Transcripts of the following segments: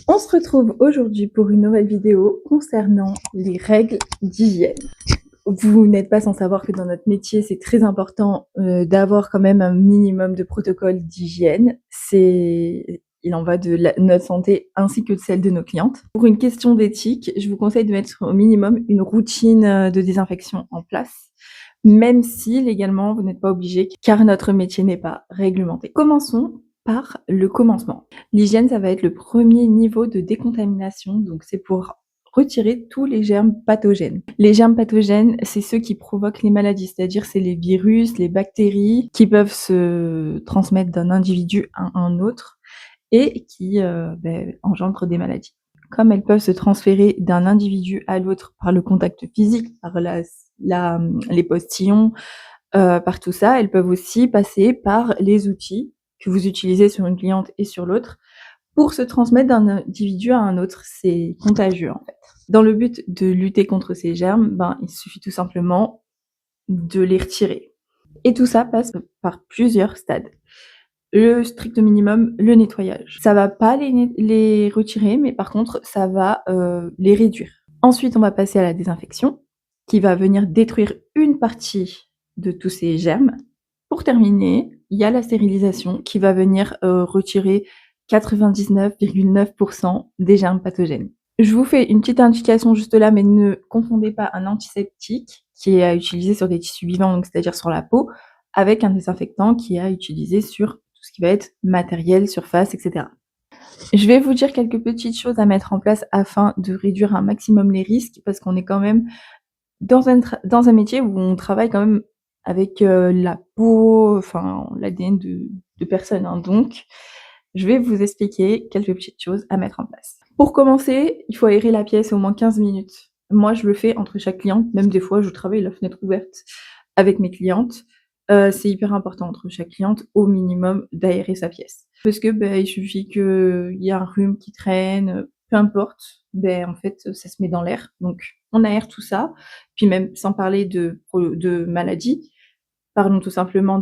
On se retrouve aujourd'hui pour une nouvelle vidéo concernant les règles d'hygiène. Vous n'êtes pas sans savoir que dans notre métier, c'est très important d'avoir quand même un minimum de protocole d'hygiène. Il en va de notre santé ainsi que de celle de nos clientes. Pour une question d'éthique, je vous conseille de mettre au minimum une routine de désinfection en place, même si légalement vous n'êtes pas obligé, car notre métier n'est pas réglementé. Commençons par le commencement. L'hygiène, ça va être le premier niveau de décontamination, donc c'est pour retirer tous les germes pathogènes. Les germes pathogènes, c'est ceux qui provoquent les maladies, c'est-à-dire c'est les virus, les bactéries qui peuvent se transmettre d'un individu à un autre et qui engendrent des maladies. Comme elles peuvent se transférer d'un individu à l'autre par le contact physique, par les postillons, par tout ça, elles peuvent aussi passer par les outils que vous utilisez sur une cliente et sur l'autre pour se transmettre d'un individu à un autre. C'est contagieux en fait. Dans le but de lutter contre ces germes, il suffit tout simplement de les retirer. Et tout ça passe par plusieurs stades. Le strict minimum, le nettoyage. Ça va pas les retirer, mais par contre, ça va les réduire. Ensuite, on va passer à la désinfection, qui va venir détruire une partie de tous ces germes. Pour terminer, il y a la stérilisation qui va venir retirer 99,9% des germes pathogènes. Je vous fais une petite indication juste là, mais ne confondez pas un antiseptique qui est à utiliser sur des tissus vivants, donc c'est-à-dire sur la peau, avec un désinfectant qui est à utiliser sur tout ce qui va être matériel, surface, etc. Je vais vous dire quelques petites choses à mettre en place afin de réduire un maximum les risques, parce qu'on est quand même dans un métier où on travaille quand même avec la peau, enfin l'ADN de personnes, hein. Donc, je vais vous expliquer quelques petites choses à mettre en place. Pour commencer, il faut aérer la pièce au moins 15 minutes. Moi, je le fais entre chaque cliente, même des fois, je travaille la fenêtre ouverte avec mes clientes. C'est hyper important entre chaque cliente, au minimum, d'aérer sa pièce. Parce que il suffit qu'il y ait un rhume qui traîne, peu importe, en fait, ça se met dans l'air. Donc, on aère tout ça. Puis même, sans parler de maladies, parlons tout simplement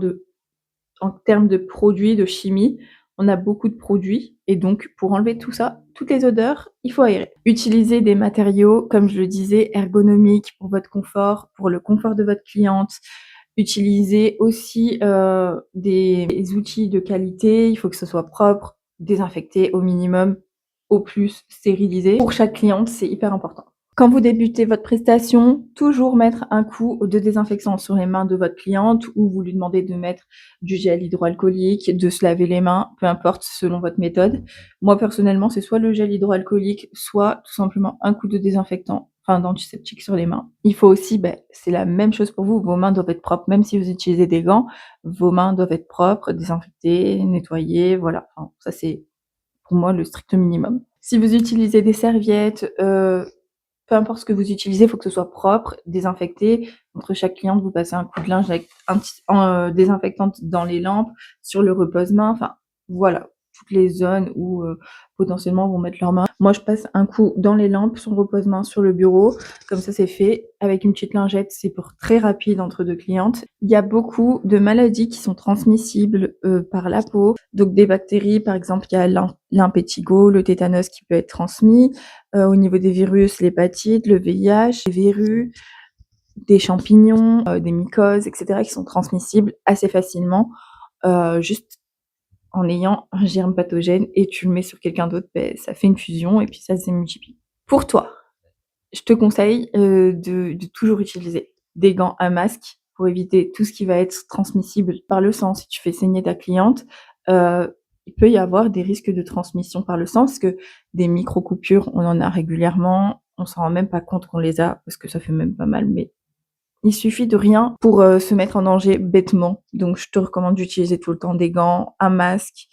en termes de produits, de chimie, on a beaucoup de produits et donc pour enlever tout ça, toutes les odeurs, il faut aérer. Utilisez des matériaux, comme je le disais, ergonomiques pour votre confort, pour le confort de votre cliente. Utilisez aussi des outils de qualité, il faut que ce soit propre, désinfecté au minimum, au plus stérilisé. Pour chaque cliente, c'est hyper important. Quand vous débutez votre prestation, toujours mettre un coup de désinfectant sur les mains de votre cliente ou vous lui demandez de mettre du gel hydroalcoolique, de se laver les mains, peu importe selon votre méthode. Moi personnellement, c'est soit le gel hydroalcoolique, soit tout simplement un coup de désinfectant, enfin d'antiseptique sur les mains. Il faut aussi, c'est la même chose pour vous, vos mains doivent être propres, même si vous utilisez des gants, vos mains doivent être propres, désinfectées, nettoyées, voilà. Enfin, ça c'est pour moi le strict minimum. Si vous utilisez des serviettes, peu importe ce que vous utilisez, il faut que ce soit propre, désinfecté. Entre chaque cliente, vous passez un coup de linge avec un petit désinfectant dans les lampes, sur le repose-main, enfin voilà, toutes les zones où potentiellement vont mettre leurs mains. Moi, je passe un coup dans les lampes, sur le repose-main, sur le bureau, comme ça c'est fait. Avec une petite lingette, c'est pour très rapide entre deux clientes. Il y a beaucoup de maladies qui sont transmissibles par la peau, donc des bactéries, par exemple, il y a l'impétigo, le tétanos qui peut être transmis. Au niveau des virus, l'hépatite, le VIH, les verrues, des champignons, des mycoses, etc. qui sont transmissibles assez facilement, juste en ayant un germe pathogène et tu le mets sur quelqu'un d'autre, ça fait une fusion et puis ça se multiplie. Pour toi, je te conseille de toujours utiliser des gants, un masque pour éviter tout ce qui va être transmissible par le sang. Si tu fais saigner ta cliente, il peut y avoir des risques de transmission par le sang, parce que des micro-coupures, on en a régulièrement, on s'en rend même pas compte qu'on les a, parce que ça fait même pas mal, mais il suffit de rien pour se mettre en danger bêtement. Donc je te recommande d'utiliser tout le temps des gants, un masque,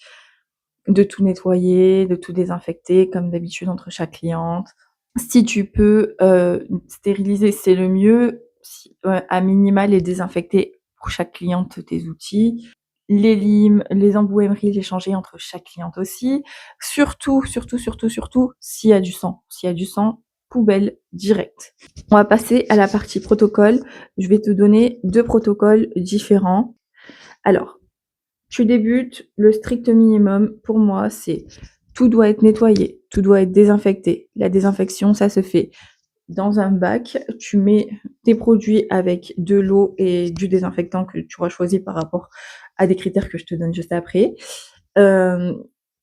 de tout nettoyer, de tout désinfecter, comme d'habitude entre chaque cliente. Si tu peux stériliser, c'est le mieux. À minima, les désinfecter pour chaque cliente tes outils. Les limes, les embouaimeries, les changer entre chaque cliente aussi. Surtout, s'il y a du sang. S'il y a du sang, poubelle directe. On va passer à la partie protocole. Je vais te donner 2 protocoles différents. Alors, tu débutes, le strict minimum pour moi, c'est Tout doit être nettoyé, tout doit être désinfecté. La désinfection, ça se fait dans un bac. Tu mets tes produits avec de l'eau et du désinfectant que tu auras choisi par rapport à des critères que je te donne juste après.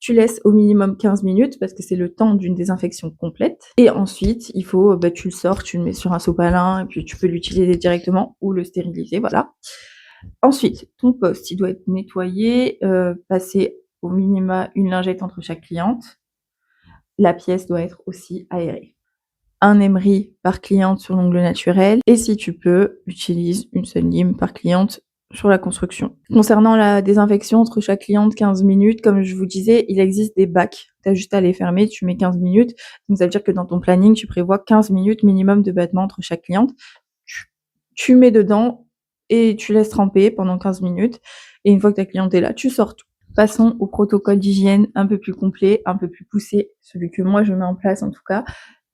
Tu laisses au minimum 15 minutes parce que c'est le temps d'une désinfection complète. Et ensuite, il faut, tu le sors, tu le mets sur un sopalin et puis tu peux l'utiliser directement ou le stériliser, voilà. Ensuite, ton poste, il doit être nettoyé, passer au minima une lingette entre chaque cliente. La pièce doit être aussi aérée. Un emery par cliente sur l'ongle naturel et si tu peux, utilise une seule lime par cliente sur la construction. Concernant la désinfection entre chaque cliente, 15 minutes, comme je vous disais, il existe des bacs. Tu as juste à les fermer, tu mets 15 minutes. Donc ça veut dire que dans ton planning, tu prévois 15 minutes minimum de battement entre chaque cliente. Tu mets dedans et tu laisses tremper pendant 15 minutes. Et une fois que ta cliente est là, tu sors tout. Passons au protocole d'hygiène un peu plus complet, un peu plus poussé, celui que moi je mets en place en tout cas.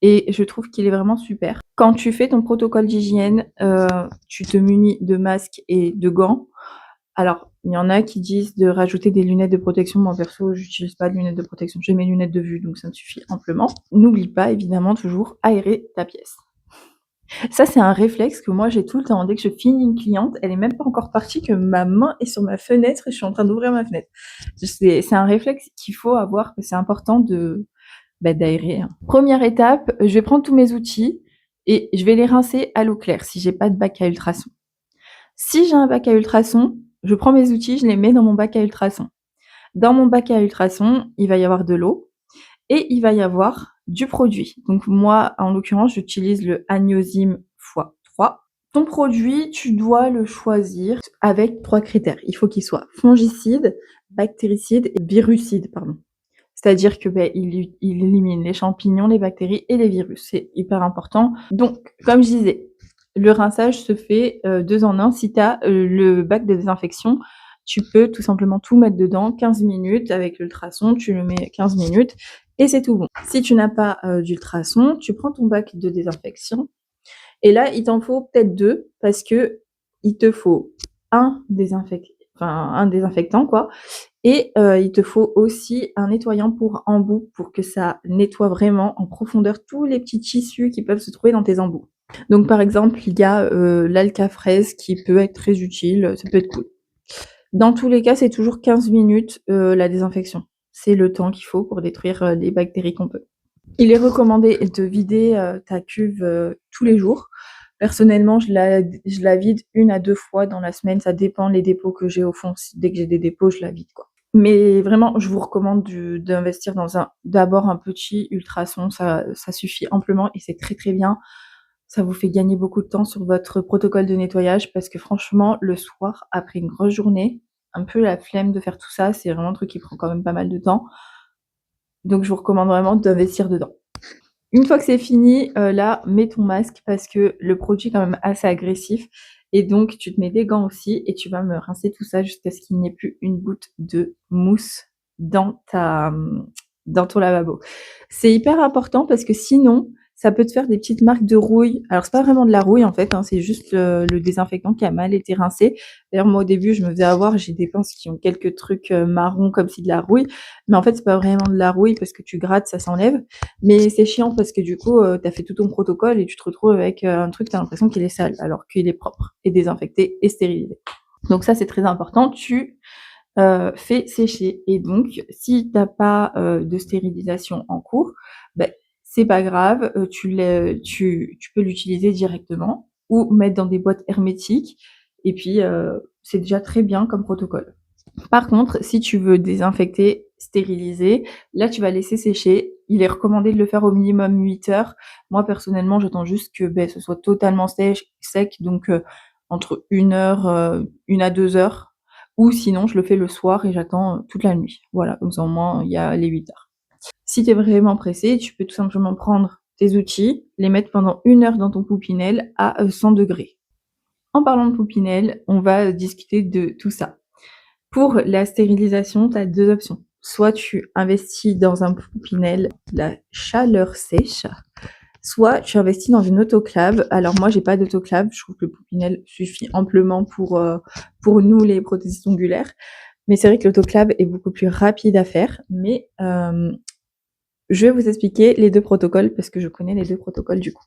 Et je trouve qu'il est vraiment super. Quand tu fais ton protocole d'hygiène, tu te munis de masques et de gants. Alors, il y en a qui disent de rajouter des lunettes de protection. Moi, perso, j'utilise pas de lunettes de protection. J'ai mes lunettes de vue, donc ça me suffit amplement. N'oublie pas, évidemment, toujours aérer ta pièce. Ça, c'est un réflexe que moi, j'ai tout le temps. Dès que je finis une cliente, elle est même pas encore partie que ma main est sur ma fenêtre et je suis en train d'ouvrir ma fenêtre. C'est un réflexe qu'il faut avoir, que c'est important d'aérer. Première étape, je vais prendre tous mes outils et je vais les rincer à l'eau claire si j'ai pas de bac à ultrasons. Si j'ai un bac à ultrasons, je prends mes outils, je les mets dans mon bac à ultrasons. Dans mon bac à ultrasons, il va y avoir de l'eau et il va y avoir du produit. Donc moi, en l'occurrence, j'utilise le Agnosim x3. Ton produit, tu dois le choisir avec 3 critères. Il faut qu'il soit fongicide, bactéricide et virucide, pardon. C'est-à-dire que il élimine les champignons, les bactéries et les virus. C'est hyper important. Donc, comme je disais, le rinçage se fait 2 en 1. Si tu as le bac de désinfection, tu peux tout simplement tout mettre dedans, 15 minutes avec l'ultrason, tu le mets 15 minutes et c'est tout bon. Si tu n'as pas d'ultrason, tu prends ton bac de désinfection et là, il t'en faut peut-être 2 parce que il te faut un désinfectant quoi. Et il te faut aussi un nettoyant pour embouts pour que ça nettoie vraiment en profondeur tous les petits tissus qui peuvent se trouver dans tes embouts. Donc par exemple, il y a l'alcafraise qui peut être très utile, ça peut être cool. Dans tous les cas, c'est toujours 15 minutes la désinfection. C'est le temps qu'il faut pour détruire les bactéries qu'on peut. Il est recommandé de vider ta cuve tous les jours. Personnellement, je la vide 1 à 2 fois dans la semaine. Ça dépend les dépôts que j'ai au fond. Dès que j'ai des dépôts, je la vide, quoi. Mais vraiment, je vous recommande d'investir dans d'abord un petit ultrason. Ça suffit amplement et c'est très, très bien. Ça vous fait gagner beaucoup de temps sur votre protocole de nettoyage parce que franchement, le soir, après une grosse journée, un peu la flemme de faire tout ça, c'est vraiment un truc qui prend quand même pas mal de temps. Donc je vous recommande vraiment d'investir dedans. Une fois que c'est fini, là, mets ton masque parce que le produit est quand même assez agressif et donc tu te mets des gants aussi et tu vas me rincer tout ça jusqu'à ce qu'il n'y ait plus une goutte de mousse dans ton lavabo. C'est hyper important parce que sinon, ça peut te faire des petites marques de rouille. Alors c'est pas vraiment de la rouille en fait, c'est juste le désinfectant qui a mal été rincé. D'ailleurs moi au début je me faisais avoir, j'ai des pinces qui ont quelques trucs marrons comme si de la rouille, mais en fait c'est pas vraiment de la rouille parce que tu grattes, ça s'enlève. Mais c'est chiant parce que du coup t'as fait tout ton protocole et tu te retrouves avec un truc, t'as l'impression qu'il est sale alors qu'il est propre et désinfecté et stérilisé. Donc ça c'est très important. Tu fais sécher et donc si t'as pas de stérilisation en cours, c'est pas grave, tu peux l'utiliser directement ou mettre dans des boîtes hermétiques et puis c'est déjà très bien comme protocole. Par contre, si tu veux désinfecter, stériliser, là tu vas laisser sécher. Il est recommandé de le faire au minimum 8 heures. Moi personnellement, j'attends juste que ce soit totalement sec, donc entre 1 heure, 1 à 2 heures. Ou sinon, je le fais le soir et j'attends toute la nuit. Voilà, comme ça au moins il y a les 8 heures. Si tu es vraiment pressé, tu peux tout simplement prendre tes outils, les mettre pendant 1 heure dans ton poupinelle à 100 degrés. En parlant de poupinelle, on va discuter de tout ça. Pour la stérilisation, tu as 2 options. Soit tu investis dans un poupinelle, la chaleur sèche, soit tu investis dans une autoclave. Alors moi, j'ai pas d'autoclave, je trouve que le poupinelle suffit amplement pour nous, les prothésistes ongulaires. Mais c'est vrai que l'autoclave est beaucoup plus rapide à faire. Mais Je vais vous expliquer les 2 protocoles parce que je connais les 2 protocoles du coup.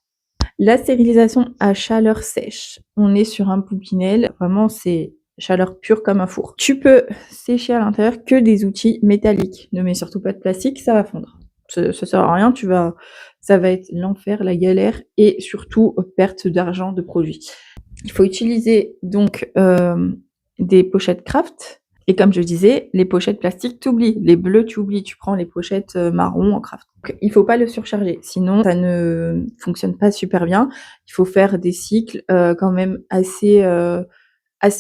La stérilisation à chaleur sèche. On est sur un Poupinel, vraiment c'est chaleur pure comme un four. Tu peux sécher à l'intérieur que des outils métalliques. Ne mets surtout pas de plastique, ça va fondre. Ça sert à rien, ça va être l'enfer, la galère et surtout perte d'argent de produits. Il faut utiliser donc des pochettes Craft. Et comme je disais, les pochettes plastiques, t'oublies. Les bleus, tu oublies. Tu prends les pochettes marron en Craft. Donc, il faut pas le surcharger, sinon ça ne fonctionne pas super bien. Il faut faire des cycles quand même assez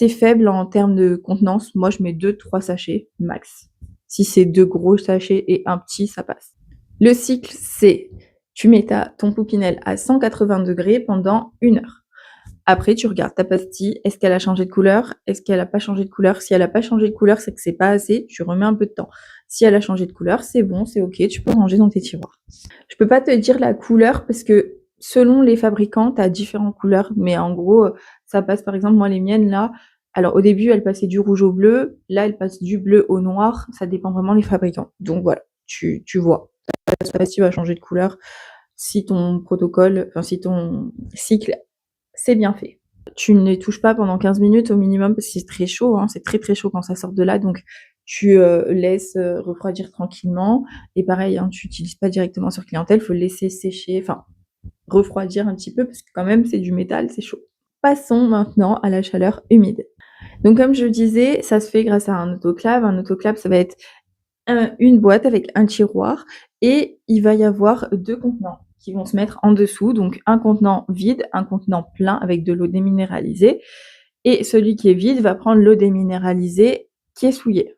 faibles en termes de contenance. Moi, je mets 2-3 sachets max. Si c'est 2 gros sachets et un petit, ça passe. Le cycle, c'est tu mets ton Poupinel à 180 degrés pendant 1 heure. Après, tu regardes ta pastille, est-ce qu'elle a changé de couleur? Est-ce qu'elle a pas changé de couleur? Si elle a pas changé de couleur, c'est que c'est pas assez, tu remets un peu de temps. Si elle a changé de couleur, c'est bon, c'est OK, tu peux ranger dans tes tiroirs. Je peux pas te dire la couleur parce que selon les fabricants, tu as différentes couleurs, mais en gros, ça passe par exemple, moi les miennes là, alors au début, elles passaient du rouge au bleu, là elles passent du bleu au noir, ça dépend vraiment des fabricants. Donc voilà, tu vois. Ta pastille va changer de couleur si ton cycle c'est bien fait. Tu ne les touches pas pendant 15 minutes au minimum parce que c'est très chaud, hein, c'est très très chaud quand ça sort de là, donc tu laisses refroidir tranquillement. Et pareil, hein, tu n'utilises pas directement sur clientèle, il faut le laisser sécher, enfin refroidir un petit peu parce que quand même c'est du métal, c'est chaud. Passons maintenant à la chaleur humide. Donc comme je disais, ça se fait grâce à un autoclave. Un autoclave, ça va être une boîte avec un tiroir et il va y avoir 2 contenants qui vont se mettre en dessous, donc un contenant vide, un contenant plein avec de l'eau déminéralisée et celui qui est vide va prendre l'eau déminéralisée qui est souillée.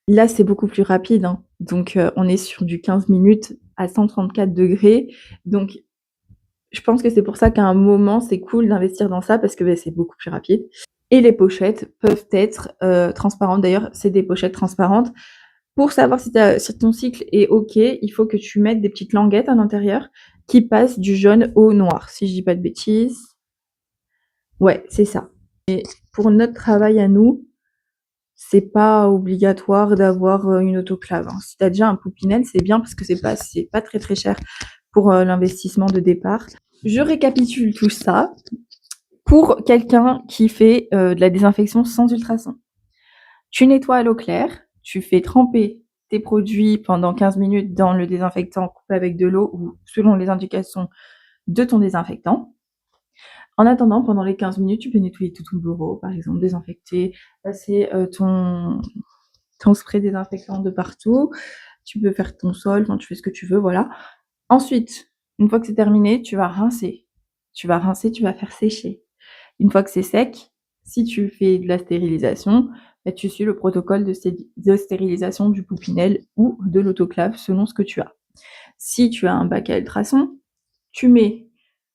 Là, c'est beaucoup plus rapide, hein, donc on est sur du 15 minutes à 134 degrés, donc je pense que c'est pour ça qu'à un moment, c'est cool d'investir dans ça parce que, c'est beaucoup plus rapide et les pochettes peuvent être, transparentes. D'ailleurs, c'est des pochettes transparentes. Pour savoir si ton cycle est OK, il faut que tu mettes des petites languettes à l'intérieur qui passent du jaune au noir, si je dis pas de bêtises. Ouais, c'est ça. Et pour notre travail à nous, c'est pas obligatoire d'avoir une autoclave, hein. Si tu as déjà un Poupinel, c'est bien parce que c'est pas très très cher pour l'investissement de départ. Je récapitule tout ça. Pour quelqu'un qui fait de la désinfection sans ultrasons, tu nettoies à l'eau claire, tu fais tremper tes produits pendant 15 minutes dans le désinfectant coupé avec de l'eau ou selon les indications de ton désinfectant. En attendant, pendant les 15 minutes, tu peux nettoyer tout ton bureau, par exemple, désinfecter, passer ton spray désinfectant de partout. Tu peux faire ton sol, tu fais ce que tu veux, voilà. Ensuite, une fois que c'est terminé, tu vas rincer. Tu vas faire sécher. Une fois que c'est sec, si tu fais de la stérilisation, tu suis le protocole de stérilisation du Poupinel ou de l'autoclave selon ce que tu as. Si tu as un bac à ultrasons, tu mets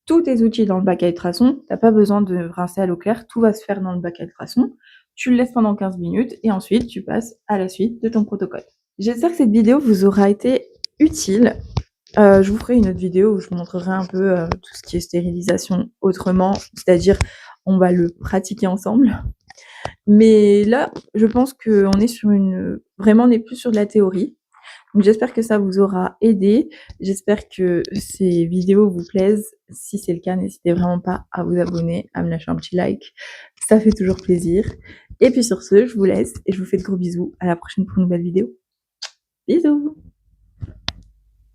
tous tes outils dans le bac à ultrasons, tu n'as pas besoin de rincer à l'eau claire, tout va se faire dans le bac à ultrasons. Tu le laisses pendant 15 minutes et ensuite tu passes à la suite de ton protocole. J'espère que cette vidéo vous aura été utile. Je vous ferai une autre vidéo où je vous montrerai un peu tout ce qui est stérilisation autrement, c'est-à-dire on va le pratiquer ensemble. Mais là, je pense qu'on est vraiment, on n'est plus sur de la théorie. Donc j'espère que ça vous aura aidé. J'espère que ces vidéos vous plaisent. Si c'est le cas, n'hésitez vraiment pas à vous abonner, à me lâcher un petit like. Ça fait toujours plaisir. Et puis sur ce, je vous laisse et je vous fais de gros bisous. À la prochaine pour une nouvelle vidéo. Bisous!